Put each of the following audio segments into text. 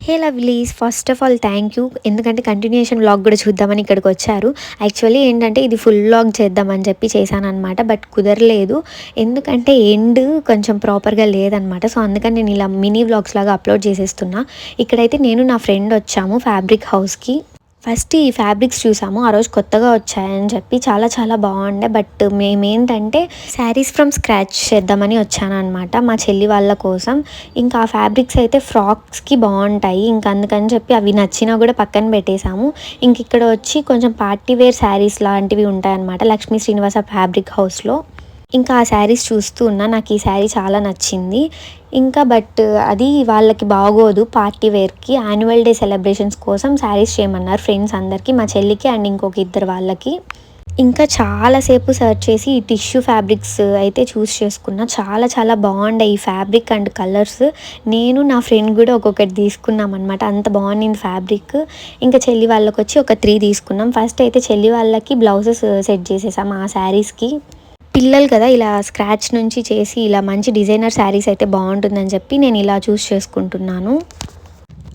Hey lovelies, first of all thank you. ఎందుకంటే continuation vlog కూడా చూద్దామని ఇక్కడికి వచ్చారు. యాక్చువల్లీ ఏంటంటే ఇది ఫుల్ వ్లాగ్ చేద్దామని చెప్పి చేశానమాట. బట్ కుదరలేదు. ఎందుకంటే ఎండ్ కొంచెం ప్రాపర్గా లేదనమాట. సో అందుకని నేను ఇలా మినీ వ్లాగ్స్ లాగా అప్లోడ్ చేసేస్తున్నా. ఇక్కడైతే నేను నా ఫ్రెండ్ వచ్చాము ఫ్యాబ్రిక్ హౌస్కి. ఫస్ట్ ఈ ఫ్యాబ్రిక్స్ చూసాము. ఆ రోజు కొత్తగా వచ్చాయని చెప్పి చాలా చాలా బాగుండే. బట్ మేమేంటంటే శారీస్ ఫ్రమ్ స్క్రాచ్ చేద్దామని వచ్చానమాట మా చెల్లి వాళ్ళ కోసం. ఇంకా ఆ ఫ్యాబ్రిక్స్ అయితే ఫ్రాక్స్కి బాగుంటాయి. ఇంకా అందుకని చెప్పి అవి నచ్చినా కూడా పక్కన పెట్టేశాము. ఇంక ఇక్కడ వచ్చి కొంచెం పార్టీ వేర్ శారీస్ లాంటివి ఉంటాయన్నమాట లక్ష్మీ శ్రీనివాస ఫ్యాబ్రిక్ హౌస్లో. ఇంకా ఆ శారీస్ చూస్తూ ఉన్నా. నాకు ఈ శారీ చాలా నచ్చింది. ఇంకా బట్ అది వాళ్ళకి బాగోదు పార్టీ వేర్కి. యాన్యువల్ డే సెలబ్రేషన్స్ కోసం శారీస్ చేయమన్నారు ఫ్రెండ్స్ అందరికీ, మా చెల్లికి అండ్ ఇంకొక ఇద్దరు వాళ్ళకి. ఇంకా చాలాసేపు సర్చ్ చేసి ఈ టిష్యూ ఫ్యాబ్రిక్స్ అయితే చూస్ చేసుకున్నా. చాలా చాలా బాగుండే ఈ ఫ్యాబ్రిక్ అండ్ కలర్స్. నేను నా ఫ్రెండ్ కూడా ఒక్కొక్కటి తీసుకున్నాం అనమాట. అంత బాగుంది ఫ్యాబ్రిక్. ఇంకా చెల్లి వాళ్ళకి వచ్చి ఒక 3 తీసుకున్నాం. ఫస్ట్ అయితే చెల్లి వాళ్ళకి బ్లౌజెస్ సెట్ చేసేసాం ఆ శారీస్కి. పిల్లలు కదా, ఇలా స్క్రాచ్ నుంచి చేసి ఇలా మంచి డిజైనర్ శారీస్ అయితే బాగుంటుందని చెప్పి నేను ఇలా చూస్ చేసుకుంటున్నాను.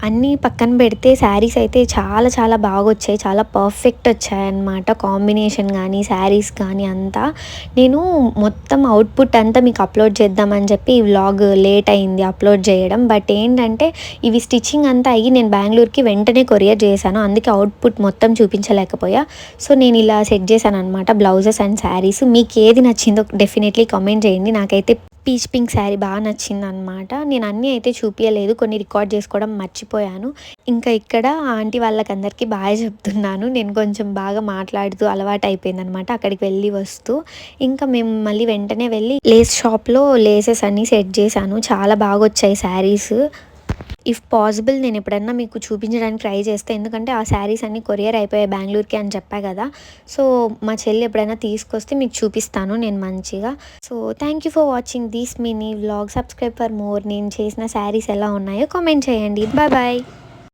అన్నీ పక్కన పెడితే శారీస్ అయితే చాలా చాలా బాగా వచ్చాయి. చాలా పర్ఫెక్ట్ వచ్చాయన్నమాట. కాంబినేషన్ కానీ శారీస్ కానీ అంతా. నేను మొత్తం అవుట్పుట్ అంతా మీకు అప్లోడ్ చేద్దామని చెప్పి ఈ వ్లాగ్ లేట్ అయింది అప్లోడ్ చేయడం. బట్ ఏంటంటే ఇవి స్టిచ్చింగ్ అంతా అయ్యి నేను బెంగళూరుకి వెంటనే కొరియర్ చేశాను. అందుకే అవుట్పుట్ మొత్తం చూపించలేకపోయా. సో నేను ఇలా సెట్ చేశాను అనమాట బ్లౌజెస్ అండ్ శారీస్. మీకు ఏది నచ్చిందో డెఫినెట్లీ కామెంట్ చేయండి. నాకైతే పీచ్ పింక్ శారీ బాగా నచ్చింది అనమాట. నేను అన్నీ అయితే చూపించలేదు, కొన్ని రికార్డ్ చేసుకోవడం మర్చిపోయాను. ఇంకా ఇక్కడ ఆంటీ వాళ్ళకందరికీ బాగా చెప్తున్నాను. నేను కొంచెం బాగా మాట్లాడుతూ అలవాటు అయిపోయింది అనమాట అక్కడికి వెళ్ళి వస్తూ. ఇంకా మేము మళ్ళీ వెంటనే వెళ్ళి లేస్ షాప్లో లేసెస్ అన్నీ సెట్ చేశాను. చాలా బాగా వచ్చాయి శారీస్. ఇఫ్ పాసిబుల్ నేను ఎప్పుడన్నా మీకు చూపించడానికి ట్రై చేస్తే, ఎందుకంటే ఆ శారీస్ అన్నీ కొరియర్ అయిపోయాయి బెంగళూరుకి అని చెప్పా కదా. సో మా చెల్లి ఎప్పుడైనా తీసుకొస్తే మీకు చూపిస్తాను నేను మంచిగా. So thank you for watching this mini vlog. Subscribe for more. నేను చేసిన శారీస్ ఎలా ఉన్నాయో కామెంట్ చేయండి. Bye bye.